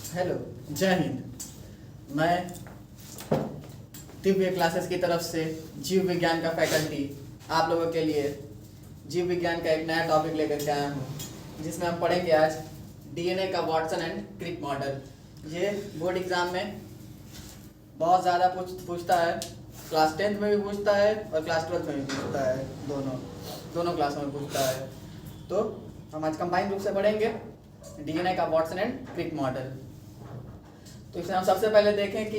Hello, जय हिंद। मैं Divya classes की तरफ से जीव विज्ञान का फैकल्टी आप लोगों के लिए जीव विज्ञान का एक नया टॉपिक लेकर के आया हूँ, जिसमें हम पढ़ेंगे आज डीएनए का वाटसन एंड क्रिक मॉडल। ये बोर्ड एग्जाम में बहुत ज़्यादा पूछता है। क्लास 10th में भी पूछता है और क्लास 12th में भी पूछता है, दोनों क्लासों में पूछता है। तो हम आज कंबाइन रूप से पढ़ेंगे डीएनए का वाटसन एंड क्रिक मॉडल। तो इसमें हम सबसे पहले देखें कि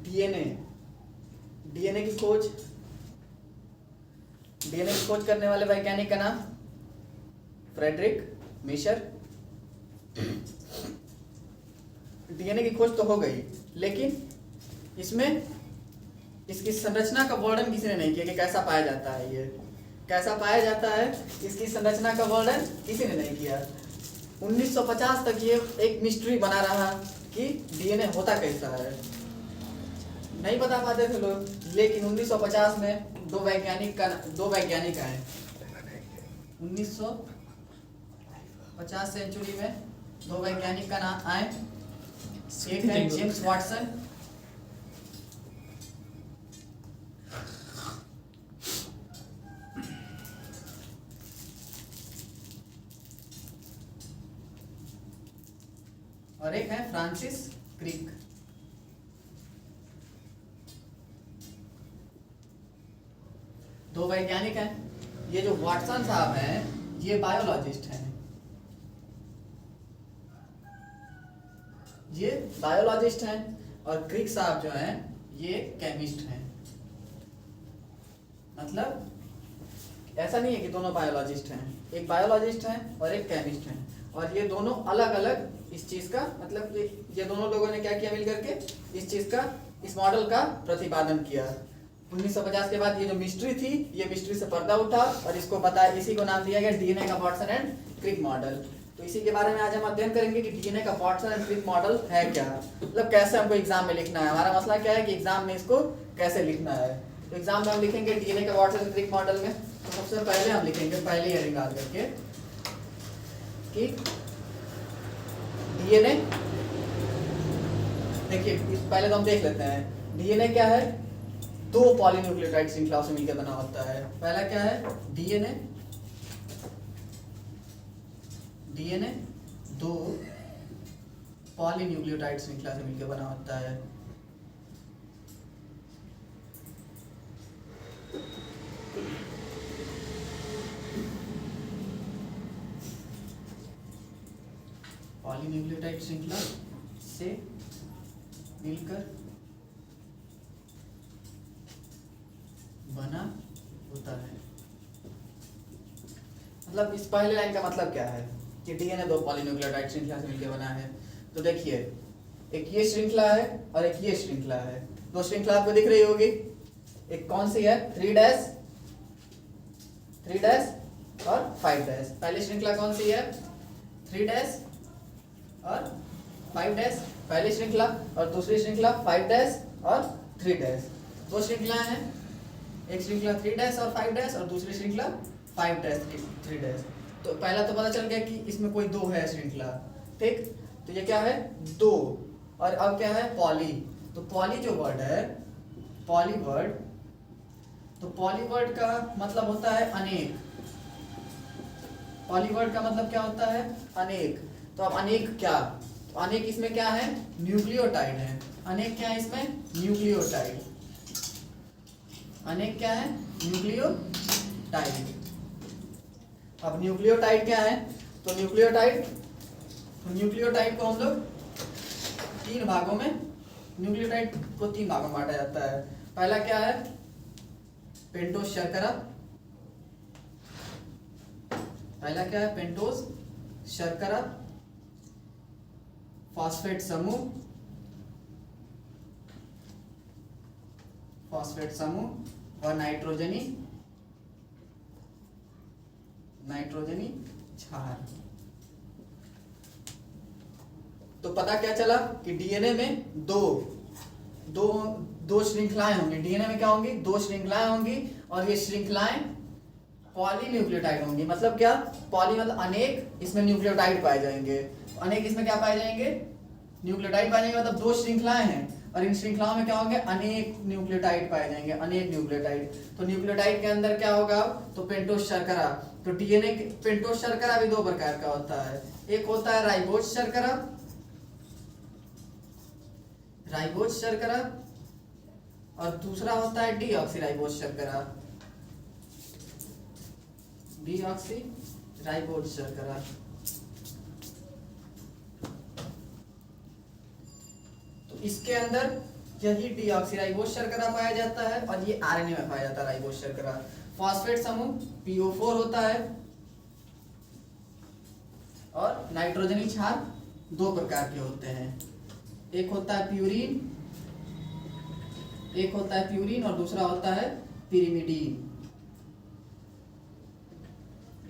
डीएनए की खोज करने वाले वैज्ञानिक का नाम फ्रेडरिक मिशर। डीएनए की खोज तो हो गई, लेकिन इसमें इसकी संरचना का वर्णन किसी ने नहीं किया कि कैसा पाया जाता है। ये कैसा पाया जाता है, इसकी संरचना का वर्णन किसी ने नहीं किया। 1950 तक ये एक मिस्ट्री बना रहा कि डीएनए होता कैसा है, नहीं बता पाते थे लोग। लेकिन 1950 में दो वैज्ञानिक आए। 1950 सेंचुरी में दो वैज्ञानिक का नाम आए। एक है जेम्स वाटसन और एक है फ्रांसिस क्रिक। दो वैज्ञानिक हैं। ये जो वाटसन साहब हैं ये बायोलॉजिस्ट हैं। और क्रिक साहब जो हैं ये केमिस्ट हैं। मतलब ऐसा नहीं है कि दोनों बायोलॉजिस्ट हैं, एक बायोलॉजिस्ट हैं और एक केमिस्ट हैं। और ये दोनों अलग अलग इस चीज का मतलब ये दोनों लोगों ने क्या किया मिलकर के इस मॉडल का प्रतिपादन किया। 1950 के बाद ये जो मिस्ट्री थी, ये मिस्ट्री से पर्दा उठा और इसी को नाम दिया गया डीएनए का वाटसन एंड क्रिक मॉडल। तो इसी के बारे में आज हम अध्ययन करेंगे कि डीएनए का वाटसन एंड क्रिक मॉडल है क्या, मतलब कैसे हमको एग्जाम में लिखना है। हमारा मसला क्या है कि एग्जाम में इसको कैसे लिखना है। तो एग्जाम में हम लिखेंगे डीएनए का वाटसन एंड क्रिक मॉडल में। तो सबसे पहले हम लिखेंगे पहले हेडिंग डाल करके कि डीएनए, देखिए पहले तो हम देख लेते हैं डीएनए क्या है। दो पॉलीन्यूक्लियोटाइड श्रृंखलाओं से मिलकर बना होता है। पहला क्या है डीएनए दो पॉलीन्यूक्लियोटाइड श्रृंखला से मिलकर बना होता है। पॉलीन्यूक्लियोटाइड श्रृंखला से मिलकर बना होता है। मतलब इस पहले लाइन का मतलब क्या है कि डीएनए दो पॉलीन्यूक्लियोटाइड श्रृंखला से मिलकर बना है। तो देखिए एक ये श्रृंखला है और एक ये श्रृंखला है। दो श्रृंखला आपको दिख रही होगी। एक कौन सी है 3' और 5'। पहली श्रृंखला कौन सी है 3' और 5' पहली श्रृंखला, और दूसरी श्रृंखला 5' और 3'। दो श्रृंखलाएं हैं, एक श्रृंखला 3' और 5' और दूसरी श्रृंखला 5' 3'। तो पहला तो पता चल गया कि इसमें कोई दो है श्रृंखला, ठीक। तो ये क्या है दो, और अब क्या है पॉली। तो पॉली जो वर्ड है पॉलीवर्ड, तो पॉलीवर्ड का मतलब होता है अनेक। पॉलीवर्ड का मतलब क्या होता है अनेक। तो अब अनेक क्या, तो अनेक इसमें क्या है न्यूक्लियोटाइड है। अनेक क्या है इसमें न्यूक्लियोटाइड। अनेक क्या है न्यूक्लियोटाइड। अब न्यूक्लियोटाइड क्या है, तो न्यूक्लियोटाइड को हम लोग तीन भागों में बांटा जाता है। पहला क्या है पेंटोज शर्करा, फॉस्फेट समूह और नाइट्रोजनी क्षार। तो पता क्या चला कि डीएनए में दो श्रृंखलाएं होंगी। डीएनए में क्या होंगी दो श्रृंखलाएं होंगी, और ये श्रृंखलाएं पॉलीन्यूक्लियोटाइड होंगी। मतलब क्या पॉली मतलब अनेक, इसमें न्यूक्लियोटाइड पाए जाएंगे। अनेक इसमें क्या पाए जाएंगे न्यूक्लियोटाइड पाए जाएंगे मतलब दो श्रृंखलाएं हैं और इन श्रृंखलाओं में क्या होंगे, अनेक न्यूक्लियोटाइड पाए जाएंगे, अनेक न्यूक्लियोटाइड। तो न्यूक्लियोटाइड के अंदर क्या होगा, तो पेंटोस शर्करा। तो डीएनए पेंटोस शर्करा भी दो प्रकार का होता है, एक होता है राइबोज शर्करा, राइबोज शर्करा, और दूसरा होता है डीऑक्सीराइबोज शर्करा, डीऑक्सीराइबोज शर्करा। तो इसके अंदर यही डीऑक्सीराइबोज शर्करा पाया जाता है और ये आरएनए में पाया जाता है राइबोज शर्करा। फॉस्फेट समूह PO4 होता है और नाइट्रोजनी क्षार दो प्रकार के होते हैं, एक होता है प्यूरिन, एक होता है प्यूरिन और दूसरा होता है पिरिमिडीन।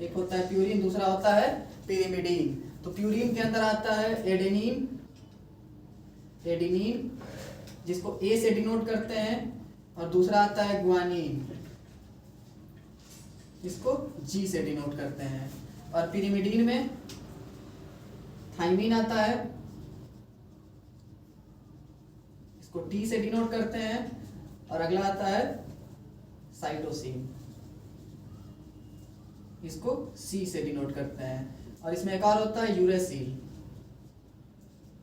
एक होता है प्यूरिन, दूसरा होता है पिरिमिडीन। तो प्यूरिन के अंदर आता है एडेनिन, एडेनिन जिसको ए से डिनोट करते हैं, और दूसरा आता है ग्वानिन जिसको जी से डिनोट करते हैं। और पिरिमिडीन में थाइमिन आता है, इसको टी से डिनोट करते हैं, और अगला आता है साइटोसिन, इसको सी से डिनोट करते हैं। और इसमें एक और होता है यूरेसिल,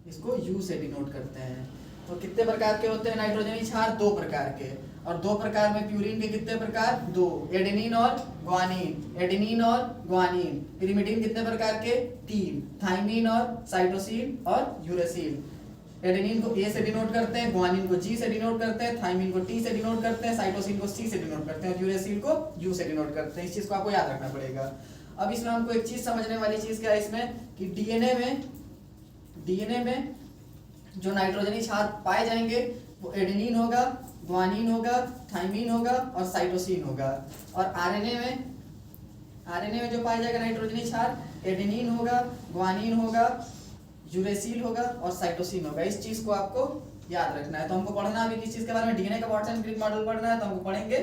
इसको यू से डिनोट करते हैं। तो कितने प्रकार के होते हैं नाइट्रोजनी क्षार, दो प्रकार के। और दो प्रकार में प्यूरिन के कितने प्रकार, दो, एडेनिन और ग्वानिन, एडेनिन और ग्वानिन। पिरिमिडीन कितने प्रकार के, तीन, थाइमिन और साइटोसिन और यूरेसिल। एडेनिन को ए से डिनोट करते हैं, ग्वानिन को जी से डिनोट करते हैं, थाइमिन को टी से डिनोट करते हैं, साइटोसिन को सी से डिनोट करते हैं, और यूरेसिल को यू से डिनोट करते हैं। इस चीज को आपको याद रखना पड़ेगा। अब इसमें हमको एक चीज समझने वाली चीज क्या है इसमें, कि डीएनए में जो नाइट्रोजनी क्षार पाए जाएंगे वो एडेनिन होगा, ग्वानिन होगा, थाइमिन होगा और साइटोसिन होगा। और आरएनए में जो पाया जाएगा नाइट्रोजनी क्षार, एडेनिन होगा, ग्वानिन होगा, यूरेसिल होगा और साइटोसिन होगा। इस चीज को आपको याद रखना है। तो हमको पढ़ना अभी किस चीज के बारे में, डीएनए का वाटसन क्रिक मॉडल पढ़ना है, तो हमको पढ़ेंगे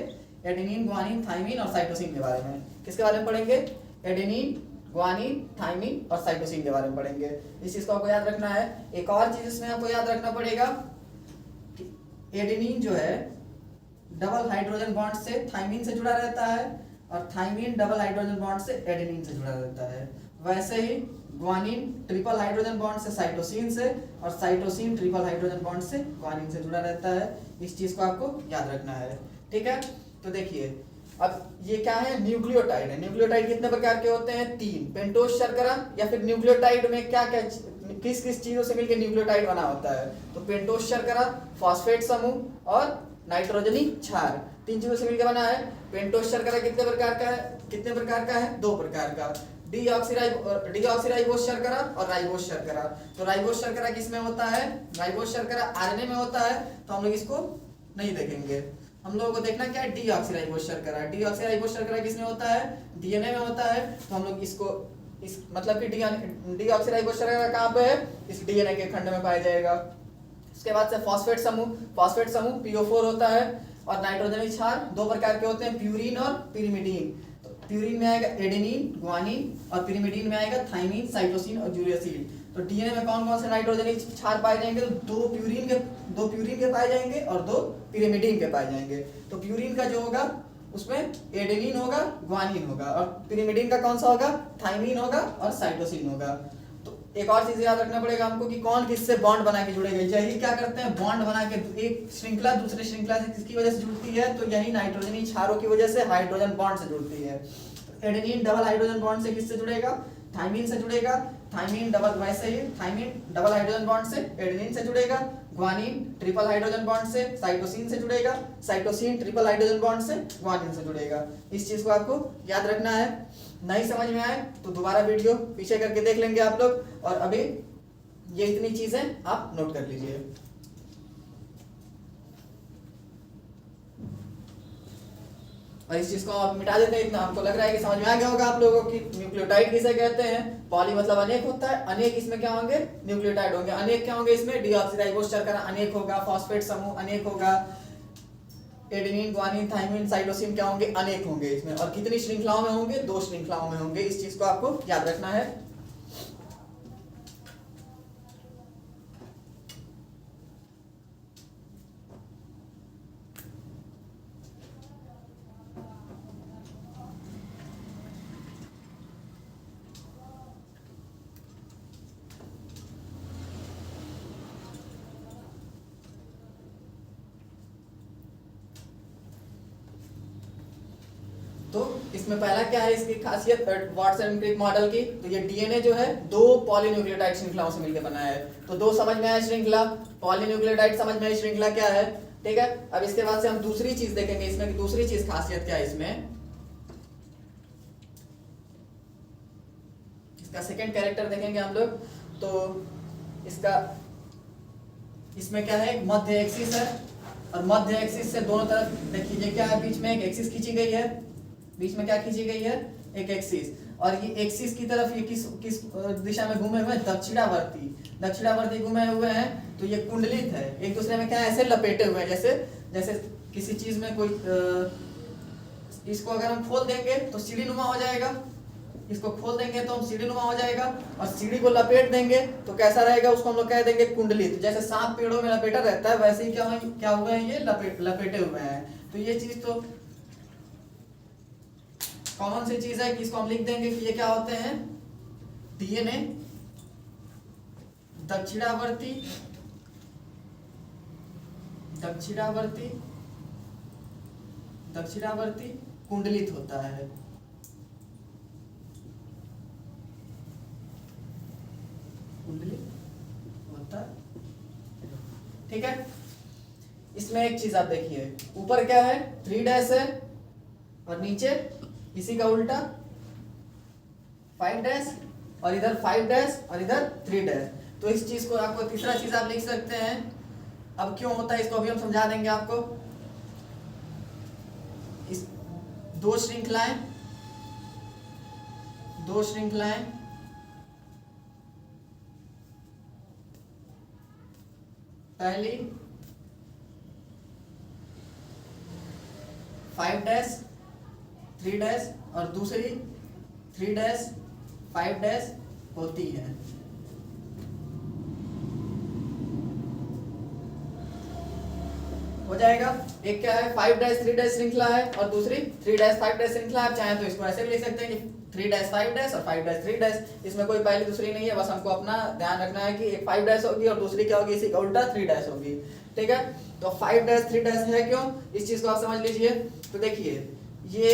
एडेनिन, ग्वानिन, थाइमिन और साइटोसिन के बारे में। किसके बारे में पढ़ेंगे, एडेनिन, ग्वानिन, थाइमिन और साइटोसिन के बारे में पढ़ेंगे। इस चीज को आपको याद रखना है। एक और चीज इसमें आपको याद रखना पड़ेगा कि एडेनिन जो है डबल हाइड्रोजन बॉन्ड से थाइमिन से जुड़ा रहता है, और थाइमिन डबल हाइड्रोजन बॉन्ड से एडेनिन से जुड़ा रहता है। वैसे ही ग्वानिन ट्रिपल हाइड्रोजन बॉन्ड से साइटोसिन से, और साइटोसिन ट्रिपल हाइड्रोजन बॉन्ड से ग्वानिन से जुड़ा रहता है। इस चीज को आपको याद रखना है, ठीक है। तो देखिए अब ये क्या है, न्यूक्लियोटाइड है। न्यूक्लियोटाइड कितने प्रकार के होते हैं, तीन। पेंटोस शर्करा, या फिर न्यूक्लियोटाइड में क्या क्या किस किस चीजों से मिलकर न्यूक्लियोटाइड बना होता है, तो पेंटोस शर्करा, फॉस्फेट समूह और नाइट्रोजनी क्षार, तीन चीजों से मिलकर बना है। पेंटोस शर्करा कितने प्रकार का है, कितने प्रकार का है, दो प्रकार का, डीऑक्सीराइबोस शर्करा और राइबोस शर्करा। तो राइबोस शर्करा किसमें होता है, राइबोस शर्करा आरएनए में होता है, तो हम लोग इसको नहीं देखेंगे। हम लोगों को देखना क्या है, डीऑक्सीराइबोस शर्करा। डीऑक्सीराइबोस शर्करा किसमें होता है, डीएनए में होता है, तो हम लोग इसको इस मतलब कि डीऑक्सीराइबोस शर्करा कहाँ पे है, इस डीएनए के खंड में पाया जाएगा। उसके बाद से फॉस्फेट समूह PO4 होता है। और नाइट्रोजनी क्षार दो प्रकार के होते हैं, प्यूरिन और पिरिमिडीन। तो प्यूरिन में आएगा एडेनिन, ग्वानिन, और पिरिमिडीन में आएगा थाइमिन, साइटोसिन और यूरेसिल। तो डीएनए में कौन कौन से नाइट्रोजनी क्षार पाए जाएंगे, तो दो प्यूरिन के पाए जाएंगे और दो पिरिमिडीन के पाए जाएंगे। तो प्यूरिन का जो होगा उसमें एडेनिन होगा, ग्वानिन होगा, और पिरिमिडीन का कौन सा होगा, थाइमिन होगा और साइटोसिन होगा। तो एक और चीज याद रखना पड़ेगा हमको कि कौन किससे बॉन्ड बना के जुड़ेगा। यही क्या करते हैं, बॉन्ड बना के एक श्रृंखला दूसरे श्रृंखला से किसकी वजह से जुड़ती है, तो यही नाइट्रोजनी क्षारों की वजह से हाइड्रोजन बॉन्ड से जुड़ती है। एडेनिन डबल हाइड्रोजन बॉन्ड से किससे जुड़ेगा, थाइमिन से जुड़ेगा। थाइमिन डबल, वैसे ही थाइमिन डबल हाइड्रोजन बॉन्ड से एडेनिन से जुड़ेगा। ग्वानिन ट्रिपल हाइड्रोजन बॉन्ड से साइटोसिन से जुड़ेगा। साइटोसिन ट्रिपल हाइड्रोजन बॉन्ड से ग्वानिन से जुड़ेगा। इस चीज को आपको याद रखना है। नहीं समझ में आए तो दोबारा वीडियो पीछे करके देख लेंगे आप लोग, और अभी ये इतनी चीजें आप नोट कर लीजिए। और इस चीज को आप मिटा देते हैं। इतना हमको लग रहा है कि समझ में आ गया होगा आप लोगों की न्यूक्लियोटाइड किसे कहते हैं। पॉली मतलब अनेक होता है, अनेक इसमें क्या होंगे, न्यूक्लियोटाइड होंगे। अनेक क्या होंगे इसमें, डीऑक्सीराइबोस शर्करा अनेक होगा, फॉस्फेट समूह अनेक होगा, एडेनिन, ग्वानिन, थाइमिन, साइटोसिन क्या होंगे, अनेक होंगे इसमें। और कितनी श्रृंखलाओं में होंगे, दो श्रृंखलाओं में होंगे। इस चीज को आपको याद रखना है। इसमें पहला क्या है इसकी खासियत वाटसन एंड क्रिक मॉडल की, तो ये डीएनए जो है दो पॉलीन्यूक्लियोटाइड श्रृंखलाओं से मिलकर बना है। तो दो समझ में आया श्रृंखला, पॉलीन्यूक्लियोटाइड समझ में आई श्रृंखला क्या है, ठीक है। अब इसके बाद से हम दूसरी चीज देखेंगे इसमें कि दूसरी चीज खासियत क्या है इसमें, इसका सेकंड कैरेक्टर देखेंगे हम लोग। तो इसका इसमें क्या है, मध्य एक्सिस है और मध्य एक्सिस से दोनों तरफ देखिए ये क्या है, बीच में एक एक्सिस खींची गई है, बीच में क्या खींची गई है, एक एक्सिस। और ये एक्सिस की तरफ ये किस किस दिशा में घूमे हुए हैं, दक्षिणावर्ती घूमे हुए हैं। तो ये कुंडलित है, एक दूसरे में क्या ऐसे लपेटे हुए हैं, जैसे जैसे किसी चीज में कोई इसको अगर हम खोल देंगे तो सीढ़ी नुमा हो जाएगा, इसको खोल देंगे तो हम सीढ़ी नुमा हो जाएगा, और सीढ़ी को लपेट देंगे तो कैसा रहेगा, उसको हम लोग कह देंगे कुंडलित। जैसे सांप पेड़ों में लपेटा रहता है वैसे ही क्या हुए हैं, ये लपेटे हुए हैं। तो ये चीज तो कॉमन सी चीज है कि इसको हम लिख देंगे कि ये क्या होते हैं, डीएनए दक्षिणावर्ती कुंडलित होता है। कुंडलित होता है, ठीक है। इसमें एक चीज आप देखिए, ऊपर क्या है 3' है और नीचे इसी का उल्टा 5' और इधर 5' और इधर 3'। तो इस चीज को आपको तीसरा चीज आप लिख सकते हैं। अब क्यों होता है इसको अभी हम समझा देंगे आपको। इस दो श्रृंखलाएं पहली 5' 3' और दूसरी 3' 5' होती है। हो जाएगा, एक क्या है 5' 3' श्रृंखला है और दूसरी 3' 5' श्रृंखला। आप चाहें तो इसको ऐसे भी लिख सकते हैं कि 3' 5' और 5' 3'। इसमें कोई पहली दूसरी नहीं है, बस हमको अपना ध्यान रखना है कि एक 5' होगी और दूसरी क्या होगी, इसी का उल्टा 3' होगी, ठीक है। तो 5' 3' है क्यों, इस चीज को आप समझ लीजिए। तो देखिए ये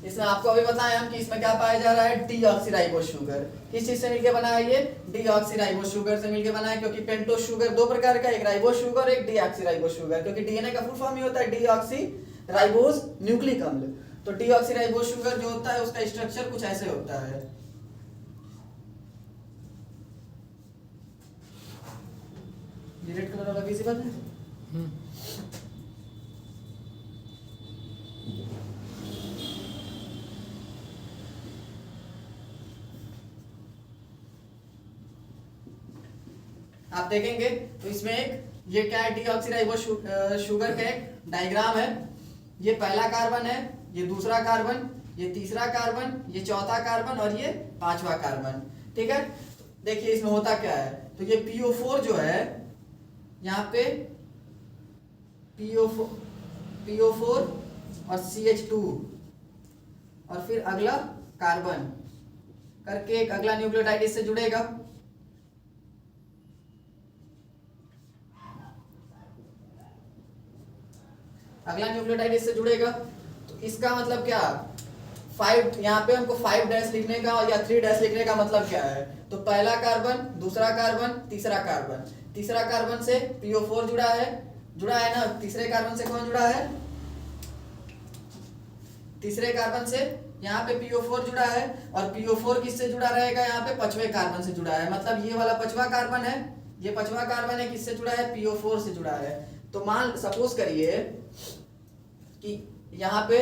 इसमें आपको अभी बताया हम कि इसमें क्या पाया जा रहा है, डीऑक्सीराइबोस शुगर। किस चीज से मिलकर बना है, ये डीऑक्सीराइबोस शुगर से मिलकर बना है। क्योंकि पेंटोस शुगर दो प्रकार का, एक राइबोस शुगर एक डीऑक्सीराइबोस शुगर। क्योंकि डीएनए का फुल फॉर्म ही होता है डीऑक्सीराइबोस न्यूक्लिक अम्ल। तो डीऑक्सीराइबोस शुगर जो होता है उसका स्ट्रक्चर कुछ ऐसे होता है। रेड कलर वाला विजिबल है। आप देखेंगे तो इसमें एक ये क्या है, डीऑक्सीराइबोस शुगर का एक डायग्राम है। ये पहला कार्बन है, ये दूसरा कार्बन, ये तीसरा कार्बन, ये चौथा कार्बन और ये पांचवा कार्बन, ठीक है। देखिए इसमें होता क्या है, तो ये PO4 जो है यहाँ पे PO4 और CH2 और फिर अगला कार्बन करके एक अगला न्यूक्लियोटाइड इससे जुड़ेगा। अगला न्यूक्लियोटाइड इससे जुड़ेगा। तो इसका मतलब क्या, 5 यहाँ पे हमको 5' लिखने का या 3' लिखने का मतलब क्या है। तो पहला कार्बन, दूसरा कार्बन, तीसरा कार्बन, तीसरा कार्बन से PO4 जुड़ा है ना। तीसरे कार्बन से कौन जुड़ा है, तीसरे कार्बन से यहाँ पे PO4 जुड़ा है। और PO4 किससे जुड़ा रहेगा, यहाँ पे पांचवें कार्बन से जुड़ा है। मतलब ये वाला पांचवा कार्बन है, ये पांचवा कार्बन है, किससे जुड़ा है, PO4 से जुड़ा है। तो मान सपोज करिए कि यहाँ पे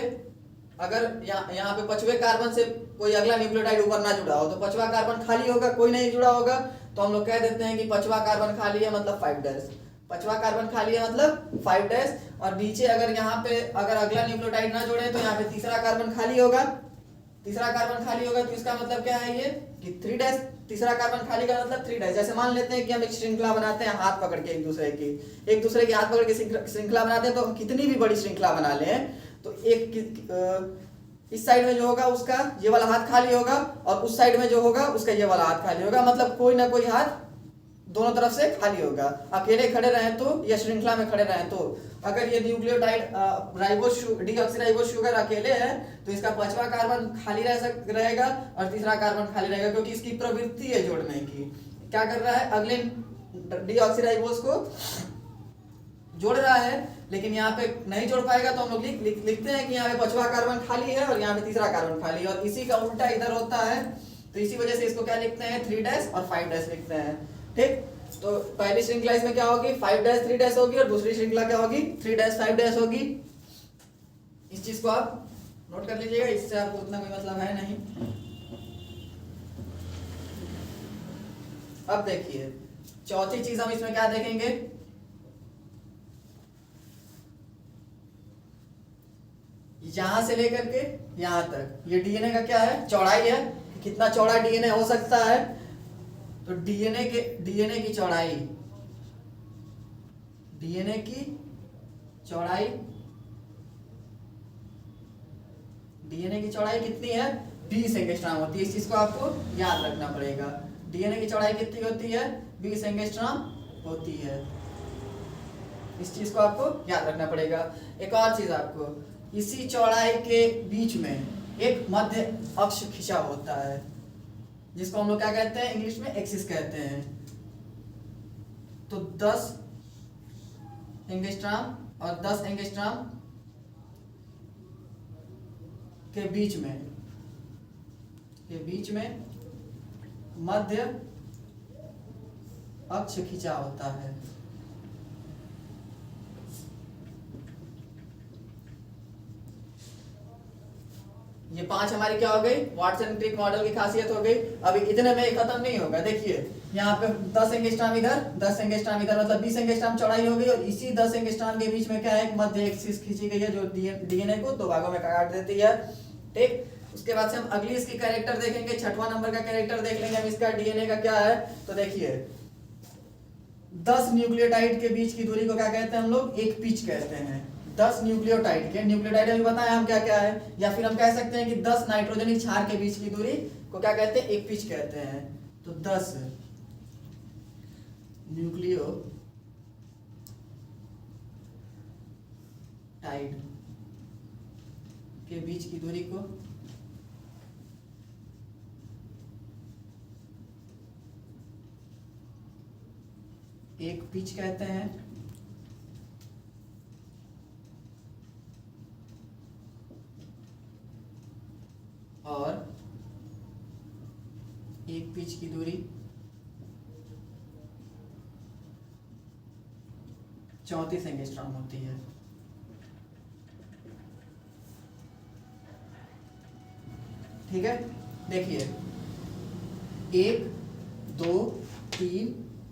अगर यहाँ पे पांचवें कार्बन से कोई अगला न्यूक्लियोटाइड ऊपर ना जुड़ा हो तो पांचवा कार्बन खाली होगा, कोई नहीं जुड़ा होगा। तो हम लोग कह देते हैं कि पांचवा कार्बन खाली है मतलब 5'। पांचवा कार्बन खाली है मतलब 5'। और नीचे अगर यहाँ पे अगर अगला न्यूक्लियोटाइड ना जोड़े तो यहाँ पे तीसरा कार्बन खाली होगा, तीसरा कार्बन खाली होगा। तो इसका मतलब क्या है ये कि 3'। तीसरा कार्बन खाली का मतलब 3'। जैसे मान लेते हैं कि हम एक श्रृंखला बनाते हैं हाथ पकड़ के, एक दूसरे के हाथ पकड़ के श्रृंखला बनाते हैं। तो हम कितनी भी बड़ी श्रृंखला बना लें तो एक इस साइड में जो होगा उसका ये वाला हाथ खाली होगा और उस साइड में जो होगा उसका ये वाला हाथ खाली होगा। मतलब कोई ना कोई हाथ दोनों तरफ से खाली होगा। अकेले खड़े रहें तो या श्रृंखला में खड़े रहें तो, अगर ये न्यूक्लियोटाइड डीऑक्सीराइबोस शुगर अकेले है तो इसका 5वां कार्बन खाली रहेगा और तीसरा कार्बन खाली रहेगा, क्योंकि इसकी प्रवृत्ति है जोड़ने की। क्या कर रहा है, अगले डीऑक्सीराइबोस को जोड़ रहा है, लेकिन यहाँ पे नहीं जोड़ पाएगा तो हम लोग लिखते हैं कि यहाँ पे 5वां कार्बन खाली है और यहाँ पे तीसरा कार्बन खाली है, और इसी का उल्टा इधर होता है, तो इसी वजह से इसको क्या लिखते हैं 3' और 5' लिखते हैं। ठीक, तो पहली श्रृंखला इसमें क्या होगी 5' 3' होगी और दूसरी श्रृंखला क्या होगी 3' 5' होगी। इस चीज को आप नोट कर लीजिएगा, इससे आपको उतना कोई मतलब है नहीं। अब देखिए चौथी चीज हम इसमें क्या देखेंगे, यहां से लेकर के यहां तक ये डीएनए का क्या है, चौड़ाई है, कितना चौड़ा डीएनए हो सकता है। तो डीएनए की चौड़ाई, डीएनए की चौड़ाई, डीएनए की चौड़ाई कितनी है 20 एंगस्ट्रॉम होती है। इस चीज को आपको याद रखना पड़ेगा, डीएनए की चौड़ाई कितनी होती है 20 एंगस्ट्रॉम होती है। इस चीज को आपको याद रखना पड़ेगा। एक और चीज आपको, इसी चौड़ाई के बीच में एक मध्य अक्ष खिंचा होता है, जिसको हम लोग क्या कहते हैं इंग्लिश में एक्सिस कहते हैं। तो 10 एंगस्ट्रॉम और 10 एंगस्ट्रॉम के बीच में मध्य अक्ष खिंचा होता है। ये 5 हमारी क्या हो गई वाटसन क्रिक मॉडल की खासियत हो गई। अभी इतने में खत्म नहीं होगा, देखिए यहाँ पे 10 एंगस्ट्रॉम इधर 10 एंगस्ट्रॉम इधर, मतलब 20 एंगस्ट्रॉम चौड़ाई हो गई, और इसी 10 एंगस्ट्रॉम के बीच में क्या है एक मध्य एक्सिस खींची गई है, जो डीएनए को 2 भागों में काट देती है। ठीक, उसके बाद से हम अगली इसकी कैरेक्टर देखेंगे, 6वां नंबर का कैरेक्टर देख लेंगे हम इसका डीएनए का क्या है। तो देखिए 10 न्यूक्लियोटाइड के बीच की दूरी को क्या कहते हैं हम लोग, एक पिच कहते हैं। 10 न्यूक्लियोटाइड के, न्यूक्लियोटाइड अभी बताया हम क्या क्या है, या फिर हम कह सकते हैं कि 10 नाइट्रोजनी क्षार के बीच की दूरी को क्या कहते हैं, एक पिच कहते हैं। तो 10 न्यूक्लियोटाइड के बीच की दूरी को एक पिच कहते हैं। और एक पिच की दूरी 34 एंगस्ट्रॉम होती है। ठीक है, देखिए 1 2 3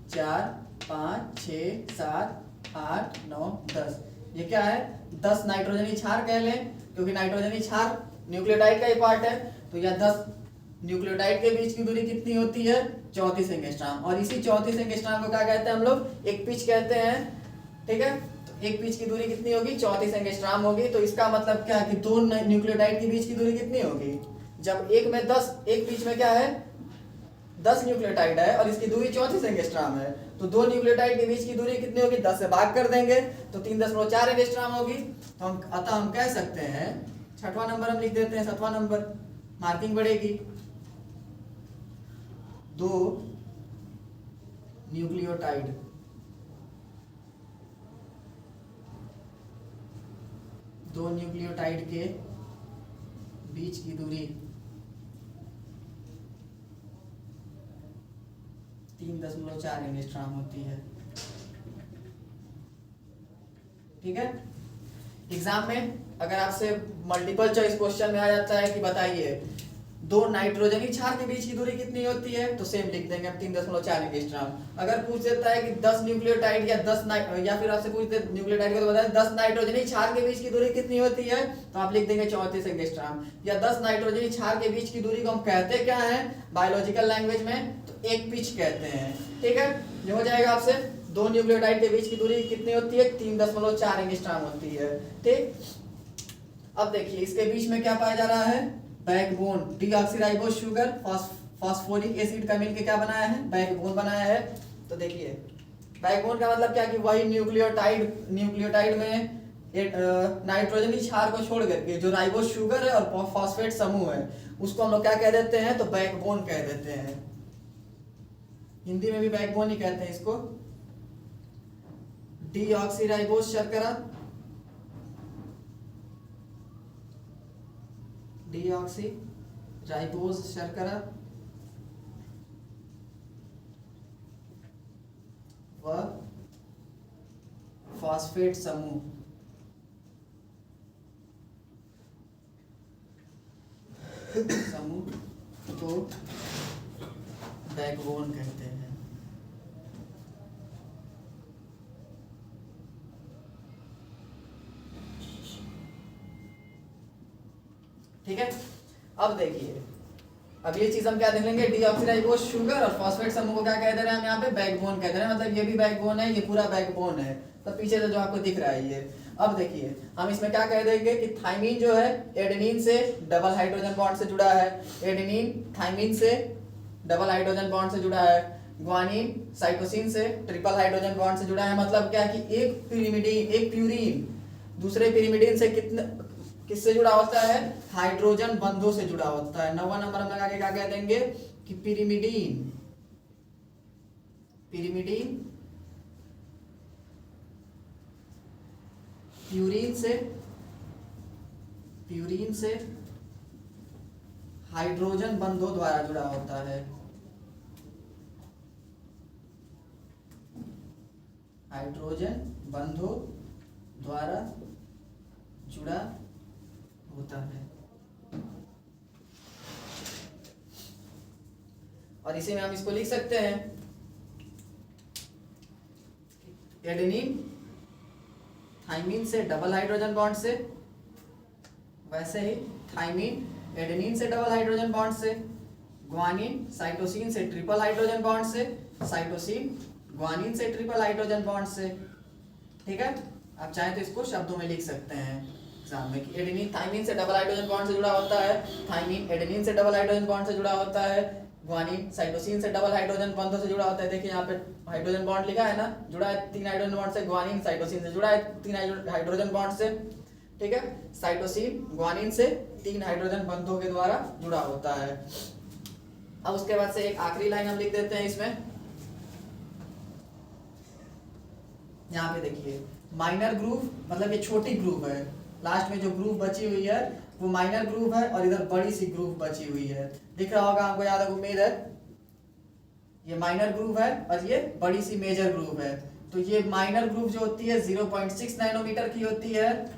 4 5 6 7 8 9 10, ये क्या है 10 नाइट्रोजनी क्षार कह लें, क्योंकि नाइट्रोजनी क्षार न्यूक्लियोटाइड का ही पार्ट है। तो यह 10 न्यूक्लियोटाइड के बीच की दूरी कितनी होती है 34 एंगस्ट्रॉम, और इसी 34 एंगस्ट्रॉम को क्या कहते हैं हम लोग, एक पिच कहते हैं। ठीक है, तो एक पिच की दूरी कितनी होगी 34 एंगस्ट्रॉम होगी। तो इसका मतलब क्या है कि 2 न्यूक्लियोटाइड के बीच की दूरी कितनी होगी, जब एक में 10, एक बीच में क्या है 10 न्यूक्लियोटाइड है और इसकी दूरी 34 एंगस्ट्रॉम है, तो 2 न्यूक्लियोटाइड के बीच की दूरी कितनी होगी 10 से भाग कर देंगे तो 3.4 एंगस्ट्रॉम होगी। तो अतः हम कह सकते हैं 6वां नंबर हम लिख देते हैं, 7वां नंबर मार्किंग बढ़ेगी, 2 न्यूक्लियोटाइड के बीच की दूरी 3.4 एंगस्ट्रॉम होती है। ठीक है, एग्जाम में अगर आपसे मल्टीपल चॉइस क्वेश्चन में आ जाता है कि बताइए 2 नाइट्रोजनी क्षार के बीच की दूरी कितनी होती है, तो सेम लिख देंगे हम 3.4 एंगस्ट्रॉम। अगर पूछ देता है कि 10 न्यूक्लियोटाइड या फिर आपसे पूछ दे न्यूक्लियोटाइड को तो बताएं 10 नाइट्रोजनी क्षार के बीच की दूरी कितनी होती है, तो आप लिख देंगे 34 एंगस्ट्रॉम। या 10 नाइट्रोजनी क्षार के बीच की दूरी को हम कहते क्या है बायोलॉजिकल लैंग्वेज में, तो एक पिच कहते हैं। ठीक है, ये हो जाएगा आपसे 2 न्यूक्लियोटाइड के बीच की दूरी कितनी होती है 3.4 एंगस्ट्रॉम होती है। ठीक, अब देखिए इसके बीच में क्या पाया जा रहा है, backbone, deoxyribose sugar phosphoric acid का मिलकर क्या बनाया है, बैकबोन बनाया है। तो देखिए बैकबोन का मतलब क्या कि वही न्यूक्लियोटाइड में नाइट्रोजनी क्षार को छोड़ करके जो राइबोस शुगर है और फॉस्फेट समूह है उसको हम लोग क्या कह देते हैं, तो बैकबोन कह देते हैं। हिंदी में भी बैकबोन ही कहते हैं इसको। डीऑक्सीराइबोस शर्करा, डीऑक्सीराइबोस शर्करा व फॉस्फेट समूह को बैकबोन कहते हैं। ठीक है, अब देखिए अगली चीज हम क्या देख लेंगे, डीऑक्सीराइबोस शुगर और फॉस्फेट समूह को क्या कह दे रहे हैं हम यहाँ पे, बैकबोन कह दे रहे हैं। मतलब ये भी बैकबोन है, ये पूरा बैकबोन है। तो पीछे से जो आपको दिख रहा है ये, अब देखिए हम इसमें क्या कह देंगे कि थाइमीन जो है एडेनिन से डबल हाइड्रोजन बॉन्ड से जुड़ा है, एडेनिन थाइमीन से डबल हाइड्रोजन बॉन्ड से जुड़ा है, ग्वानिन साइटोसिन से ट्रिपल हाइड्रोजन बॉन्ड से जुड़ा है। मतलब क्या कि एक प्यूरीन दूसरे पिरिमिडिन से किससे जुड़ा होता है, हाइड्रोजन बंधों से जुड़ा होता है। 9वां नंबर हम लगा के क्या कह देंगे कि पिरिमिडीन प्यूरीन से हाइड्रोजन बंधों द्वारा जुड़ा होता है। हाइड्रोजन बंधों द्वारा जुड़ा होता है। और इसी में हम इसको लिख सकते हैं एडेनिन थाइमीन से डबल हाइड्रोजन बॉन्ड से, वैसे ही थाइमीन एडेनिन से डबल हाइड्रोजन बॉन्ड से, ग्वानिन साइटोसिन से ट्रिपल हाइड्रोजन बॉन्ड से, साइटोसिन ग्वानिन से ट्रिपल हाइड्रोजन बॉन्ड से। ठीक है, आप चाहें तो इसको शब्दों में लिख सकते हैं एग्जाम में कि एडेनिन थाइमीन से डबल हाइड्रोजन बॉन्ड से जुड़ा होता है, थाइमीन एडेनिन से डबल हाइड्रोजन बॉन्ड से जुड़ा होता है, ग्वानिन साइटोसिन से डबल हाइड्रोजन बॉन्डों से जुड़ा होता है। देखिए यहाँ पे हाइड्रोजन बॉन्ड लिखा है ना, जुड़ा है 3 हाइड्रोजन बॉन्ड से, ग्वानिन साइटोसिन से जुड़ा है 3 हाइड्रोजन बॉन्ड से। ठीक है, साइटोसिन ग्वानिन से 3 हाइड्रोजन बंधों के द्वारा जुड़ा होता है। अब उसके बाद से एक आखिरी लाइन हम लिख देते हैं इसमें, यहाँ पे देखिए माइनर ग्रूव, मतलब ये छोटी ग्रूव है, लास्ट में जो ग्रूव बची हुई है वो माइनर ग्रूव है और इधर बड़ी सी ग्रूव बची हुई है। दिख रहा होगा आपको, याद है, उम्मीद है। ये माइनर ग्रूव है और ये बड़ी सी मेजर ग्रूव है। तो ये माइनर ग्रूव जो होती है 0.6 नैनोमीटर की होती है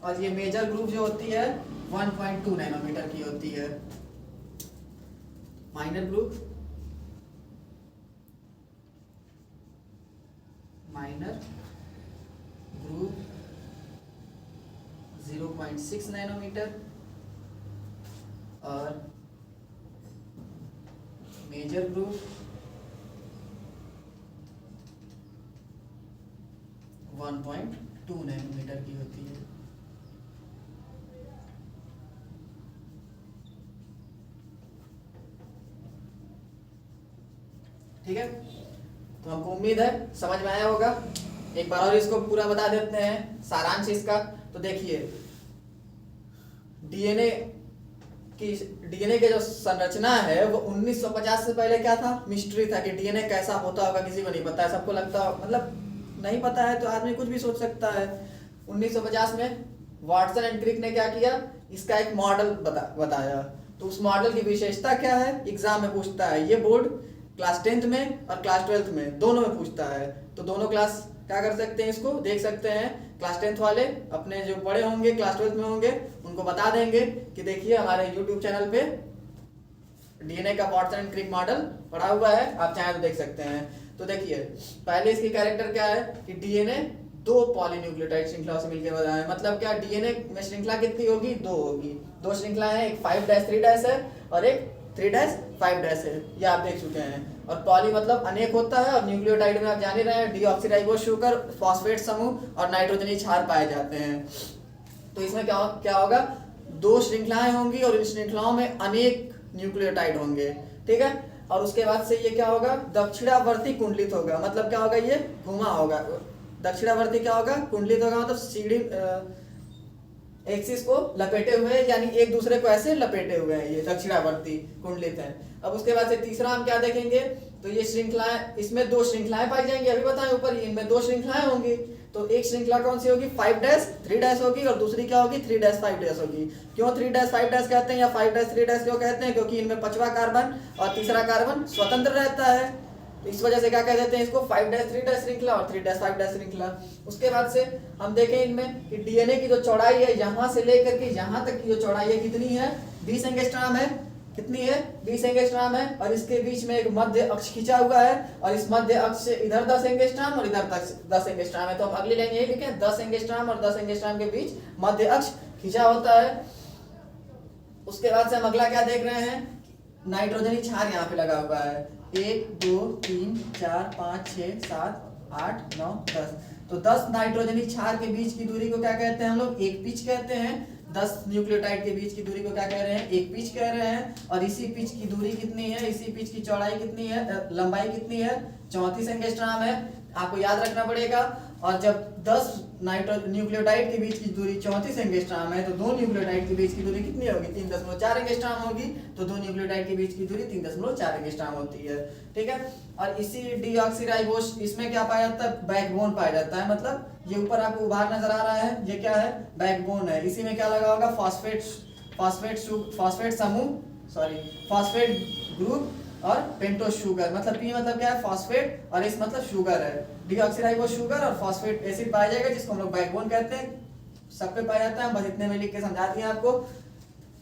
और ये मेजर ग्रूव जो होती है 1.2 नैनोमीटर की होती है। माइनर ग्रूव 0.6 नैनोमीटर और मेजर ग्रूव 1.2 नैनोमीटर की होती है। ठीक है, तो हमको उम्मीद है समझ में आया होगा। एक बार और इसको पूरा बता देते हैं सारांश इसका। तो देखिए डीएनए की जो संरचना है वो 1950 से पहले क्या था, मिस्ट्री था कि डीएनए कैसा होता होगा, किसी को नहीं पता है। सबको लगता है, मतलब नहीं पता है तो आदमी कुछ भी सोच सकता है। 1950 में वाटसन एंड क्रिक ने क्या किया, इसका एक मॉडल बताया। तो उस मॉडल की विशेषता क्या है, एग्जाम में पूछता है। ये बोर्ड क्लास 10th में और क्लास 12th में दोनों में पूछता है। तो दोनों क्लास क्या कर सकते हैं, इसको देख सकते हैं। क्लास 10th वाले अपने जो बड़े होंगे क्लास 12th में होंगे उनको बता देंगे कि देखिए हमारे YouTube चैनल पे डीएनए का वाटसन एंड क्रिक मॉडल पड़ा हुआ है, आप चाहें तो देख सकते हैं। तो देखिए पहले इसकी कैरेक्टर क्या है कि डीएनए 2 पॉलीन्यूक्लियोटाइड श्रृंखलाओं से मिलकर बना है। मतलब क्या, डीएनए में श्रृंखला कितनी होगी, 2 होगी। 2 श्रृंखला है, एक 5'3' है और एक 3'5' है, ये आप देख चुके हैं। और पॉली मतलब अनेक होता है और न्यूक्लियोटाइड में आप जान ही रहे हैं डीऑक्सीराइबोस शुगर, फॉस्फेट समूह और नाइट्रोजनी क्षार पाए जाते हैं। तो इसमें क्या होगा, 2 श्रृंखलाएं होंगी और इन श्रृंखलाओं में अनेक न्यूक्लियोटाइड होंगे। ठीक है, और उसके बाद से ये क्या होगा, दक्षिणावर्ती कुंडलित होगा, मतलब क्या होगा, ये घुमा होगा। दक्षिणावर्ती क्या होगा, कुंडलित होगा, मतलब सीढ़ी एक्सिस को लपेटे हुए हैं, यानी एक दूसरे को ऐसे लपेटे हुए हैं, ये दक्षिणावर्ती कुंडलित है। अब उसके बाद से तीसरा हम क्या देखेंगे, तो ये श्रृंखलाएं, इसमें दो श्रृंखलाएं पाई जाएंगी, अभी बताएं ऊपर, इनमें दो श्रृंखलाएं होंगी। तो एक श्रृंखला कौन सी होगी, 5-3 होगी, और दूसरी क्या होगी, 3-5 होगी। क्यों 3-5 कहते हैं या 5-3 क्यों कहते हैं, क्योंकि इनमें 5वां कार्बन और तीसरा कार्बन स्वतंत्र रहता है, तो इस वजह से क्या कह देते हैं इसको, 5-3 श्रृंखला और 3-5 श्रृंखला। उसके बाद से हम देखें इनमें कि डीएनए की जो चौड़ाई है, यहाँ से लेकर के यहाँ तक की जो चौड़ाई है कितनी है, 20 एंगस्ट्रॉम है। कितनी है, 20 एंगस्ट्रॉम है, और इसके बीच में एक मध्य अक्ष खींचा हुआ है, और इस मध्य अक्ष से इधर 10 एंगस्ट्रॉम और इधर 10 एंगस्ट्रॉम है। तो हम अगली लाइन यही लिखें, 10 एंगस्ट्रॉम और 10 एंगस्ट्रॉम के बीच मध्य अक्ष खींचा होता है। उसके बाद से हम अगला क्या देख रहे हैं, नाइट्रोजनी क्षार यहाँ पे लगा हुआ है, 1 2 3 4 5 6 7 8 9 10। तो 10 नाइट्रोजनी क्षार के बीच की दूरी को क्या कहते हैं हम लोग, एक पिच कहते हैं। 10 न्यूक्लियोटाइड के बीच की दूरी को क्या कह रहे हैं, एक पिच कह रहे हैं। और इसी पिच की दूरी कितनी है, इसी पिच की चौड़ाई कितनी है, लंबाई कितनी है, 34 एंगस्ट्रॉम है, आपको याद रखना पड़ेगा। और जब 10 न्यूक्लियोटाइड के बीच की दूरी 34 एंगस्ट्रॉम है, तो दो न्यूक्लियोटाइड के बीच की दूरी कितनी होगी, 3.4 एंगस्ट्रॉम होगी। तो दो न्यूक्लियोटाइड के बीच की दूरी 3.4 एंगस्ट्रॉम होती है, ठीक है। और इसी डीऑक्सीराइबोस, इसमें क्या पाया जाता है, बैकबोन पाया जाता है, मतलब ये ऊपर आपको उभार नजर आ रहा है, ये क्या है, बैकबोन है। इसी में क्या लगा होगा, फॉस्फेट समूह, फॉस्फेट ग्रुप और पेंटोस शुगर, मतलब पी मतलब क्या है, फॉस्फेट, और इस मतलब शुगर है। डीऑक्सीराइबोस शुगर और फॉस्फेट एसिड पाया जाएगा, जिसको हम लोग बैकबोन कहते हैं। सब पे पाया जाता है, बस इतने में लिख के समझा दिया आपको,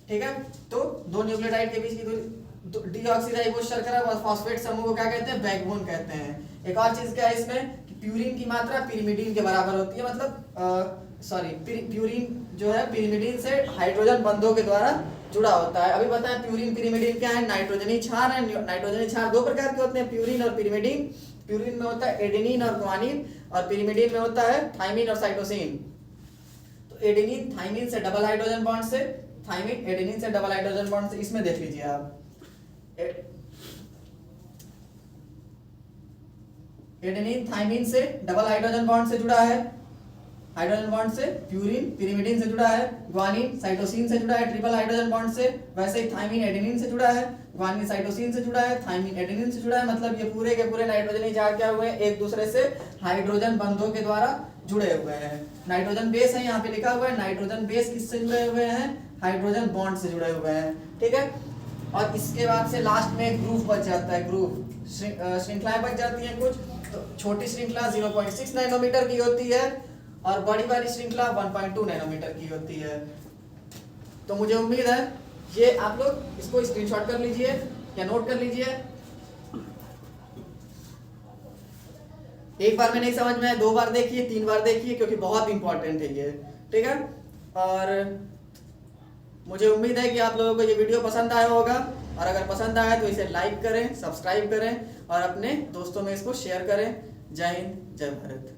ठीक है। तो दो न्यूक्लियोटाइड के बीच की दूरी, डीऑक्सीराइबोस शर्करा और फॉस्फेट समूह को क्या कहते हैं, बैकबोन कहते हैं। एक और चीज क्या है इसमें, प्यूरिन की मात्रा पिरिमिडीन के बराबर होती है, मतलब प्यूरिन जो है पिरिमिडीन से हाइड्रोजन बंधों के द्वारा जुड़ा होता है। अभी बताएं प्यूरिन पिरिमिडीन क्या है, नाइट्रोजनी क्षार है। नाइट्रोजनी क्षार दो प्रकार के होते हैं, प्यूरिन और पिरिमिडीन। प्यूरिन में होता है एडेनिन और ग्वानिन, और पिरिमिडीन में होता है थाइमिन और साइटोसिन। तो एडेनिन थाइमिन से डबल हाइड्रोजन बॉन्ड से, थाइमिन एडेनिन से डबल हाइड्रोजन बॉन्ड से, इसमें देख लीजिए आप, एडेनिन थाइमिन से डबल हाइड्रोजन बॉन्ड से जुड़ा है, हाइड्रोजन बॉन्ड से। प्यूरिन पिरिमिडीन से जुड़ा है, ग्वानिन साइटोसिन से जुड़ा है ट्रिपल हाइड्रोजन बॉन्ड से। वैसे ही थाइमिन एडेनिन से जुड़ा है, ग्वानिन साइटोसिन से जुड़ा है, थाइमिन एडेनिन से जुड़ा है। मतलब ये पूरे के पूरे नाइट्रोजनी क्षार क्या हुए हैं, एक दूसरे से हाइड्रोजन बंधों के द्वारा जुड़े हुए हैं। नाइट्रोजन बेस है, यहाँ पे लिखा हुआ है, नाइट्रोजन बेस किससे जुड़े हुए हैं, हाइड्रोजन बॉन्ड से जुड़े हुए हैं, ठीक है। और इसके बाद से लास्ट में एक ग्रुप बच जाता है, ग्रुप श्रृंखलाएं बच जाती हैं कुछ। तो छोटी श्रृंखला 0.6 नैनोमीटर की होती है, और बड़ी वाली श्रृंखला 1.2 नैनोमीटर की होती है। तो मुझे उम्मीद है ये आप लोग इसको स्क्रीनशॉट कर लीजिए या नोट कर लीजिए। एक बार में नहीं समझ में आए, 2 बार देखिए, 3 बार देखिए, क्योंकि बहुत इंपॉर्टेंट है ये, ठीक है। और मुझे उम्मीद है कि आप लोगों को ये वीडियो पसंद आया होगा, और अगर पसंद आया तो इसे लाइक करें, सब्सक्राइब करें, और अपने दोस्तों में इसको शेयर करें। जय हिंद, जय भारत।